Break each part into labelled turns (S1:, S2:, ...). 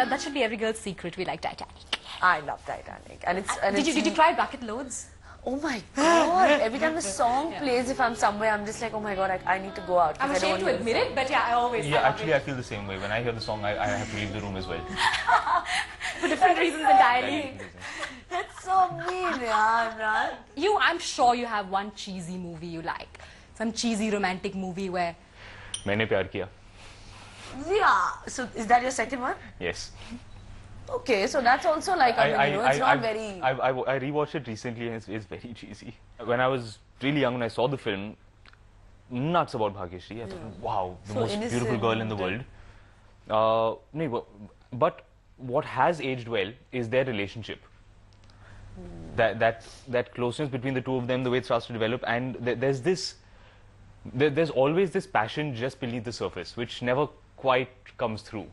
S1: that should be every girl's secret. We like Titanic.
S2: I love Titanic. And
S1: Did you cry bucket loads?
S2: Oh my God. Every time the song plays, if I'm somewhere, I'm just like, oh my God, I need to go out.
S1: I'm ashamed to admit it, but yeah, I always
S3: Yeah, actually, I feel the same way. When I hear the song, I have to leave the room as well.
S1: For different reasons entirely.
S2: That's so mean, yeah, Imran.
S1: I'm sure you have one cheesy movie you like. Some cheesy romantic movie where...
S3: मैंने प्यार किया.
S2: Yeah. So, is that your second one?
S3: Yes.
S2: Okay, so that's also like, it's not very...
S3: I rewatched it recently and it's very cheesy. When I was really young and I saw the film, nuts about Bhagyashree. I thought, wow, the most beautiful girl in the world. No, but what has aged well is their relationship. That closeness between the two of them, the way it starts to develop, and there's always this passion just beneath the surface, which never quite comes through,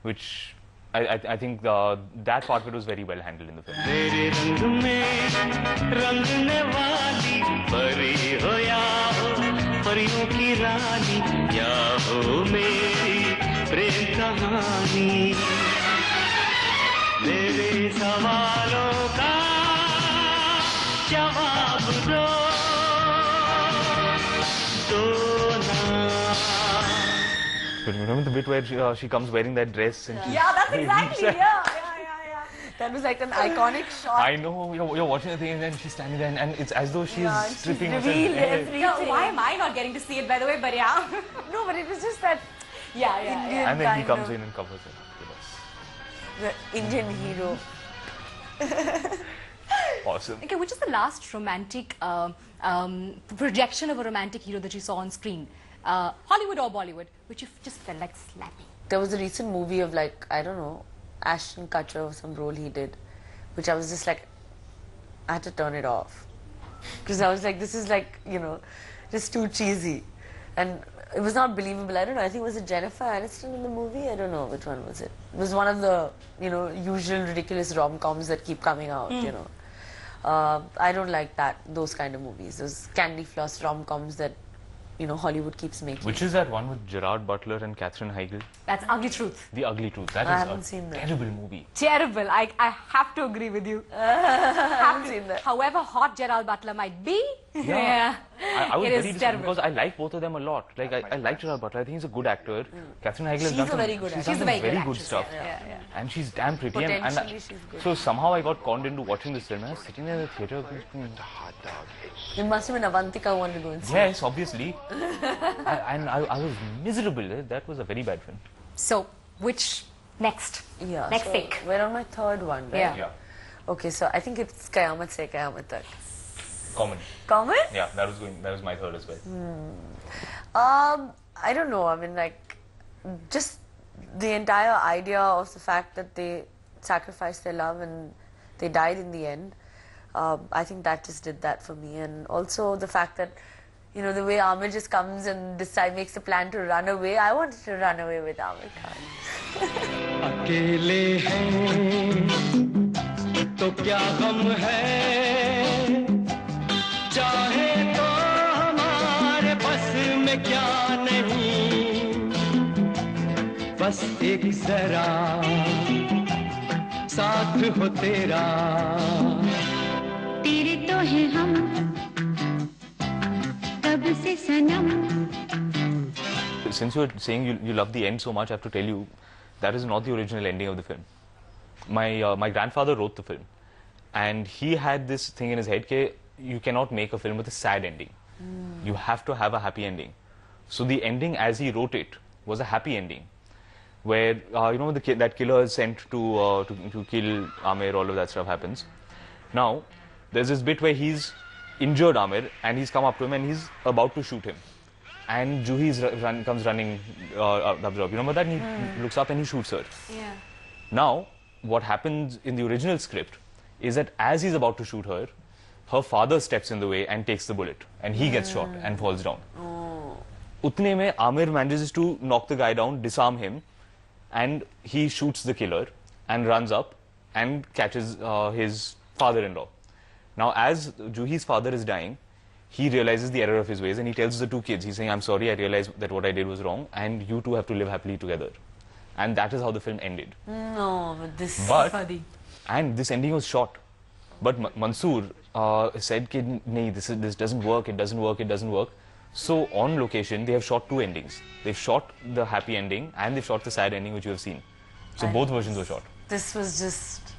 S3: which I think that part of it was very well handled in the film. Remember the bit where she comes wearing that dress and
S2: yeah, that's exactly, yeah. That was like an iconic shot.
S3: I know, you're watching the thing and then she's standing there and it's as though she's stripping herself.
S1: Yeah, why am I not getting to see it, by the way, but yeah.
S2: No, but it was just that Indian
S3: and then he comes in and covers it.
S2: The Indian hero.
S3: Awesome.
S1: Okay, which is the last romantic projection of a romantic hero that you saw on screen? Hollywood or Bollywood, which you just felt like slapping?
S2: There was a recent movie of like, I don't know, Ashton Kutcher or some role he did, which I was just like, I had to turn it off. Because I was like, this is like, just too cheesy. And it was not believable. I don't know, I think it was a Jennifer Aniston in the movie? I don't know which one was it. It was one of the, usual ridiculous rom-coms that keep coming out, I don't like those kind of movies, those candy floss rom-coms that Hollywood keeps making.
S3: Which is that one with Gerard Butler and Katherine Heigl?
S1: That's Ugly Truth.
S3: The Ugly Truth. That is a terrible movie.
S1: Terrible. I have to agree with you.
S2: haven't seen that.
S1: However hot Gerard Butler might be,
S3: I was
S1: it
S3: very
S1: is
S3: disappointed
S1: terrible.
S3: because I like both of them a lot. Like I like Gerard Butler. I think he's a good actor. Katherine Heigl has done some very good stuff. And she's damn pretty. And
S2: she's good.
S3: So somehow I got conned into watching this film. I was sitting there in the theatre.
S2: It must have been Avantika who wanted to go and see.
S3: Yes, obviously. I was miserable. That was a very bad film.
S1: So, which next?
S2: Yeah.
S1: Next
S2: so
S1: pick.
S2: We're on my third one, right?
S3: Yeah.
S2: Okay, so I think it's Qayamat Se Qayamat Tak.
S3: Comedy.
S2: Comedy?
S3: Yeah, that was my third as well.
S2: I don't know. I mean, like, just the entire idea of the fact that they sacrificed their love and they died in the end. I think that just did that for me. And also the fact that, the way Amir just comes and makes a plan to run away. I wanted to run away with Amir Khan.
S4: अकेले हैं तो क्या गम है चाहे तो हमारे बस में क्या नहीं बस एक जरा साथ हो तेरा तेरे तो हैं हम तब से सनम.
S3: Since you're saying you love the end so much, I have to tell you that is not the original ending of the film. My grandfather wrote the film, and he had this thing in his head that you cannot make a film with a sad ending. You have to have a happy ending. So the ending as he wrote it was a happy ending, where that killer is sent to kill Amir. All of that stuff happens. Now there's this bit where he's injured Amir and he's come up to him and he's about to shoot him. And Juhi comes running up the job. You remember that? And he looks up and he shoots her.
S1: Yeah.
S3: Now, what happens in the original script is that as he's about to shoot her, her father steps in the way and takes the bullet. And he gets shot and falls down. Utne mein, Amir manages to knock the guy down, disarm him, and he shoots the killer and runs up and catches his father-in-law. Now, as Juhi's father is dying, he realizes the error of his ways and he tells the two kids, he's saying, I'm sorry, I realize that what I did was wrong and you two have to live happily together. and that is how the film ended.
S2: No, but this.
S3: But
S1: Fadi.
S3: and this ending was shot, but Mansoor said, "Nahi, this doesn't work. It doesn't work. It doesn't work." So on location, they have shot two endings. They've shot the happy ending and they've shot the sad ending, which you have seen. So both versions were shot.
S2: This was just.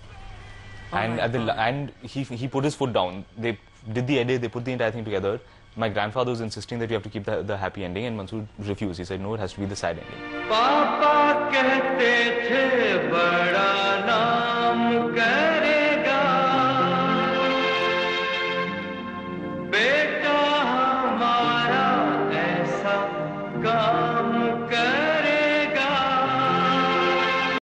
S3: And he put his foot down. They did the edit. They put the entire thing together. My grandfather was insisting that you have to keep the happy ending, and Mansoor refused. He said, "No, it has to be the sad ending."
S4: पापा कहते थे बड़ा ना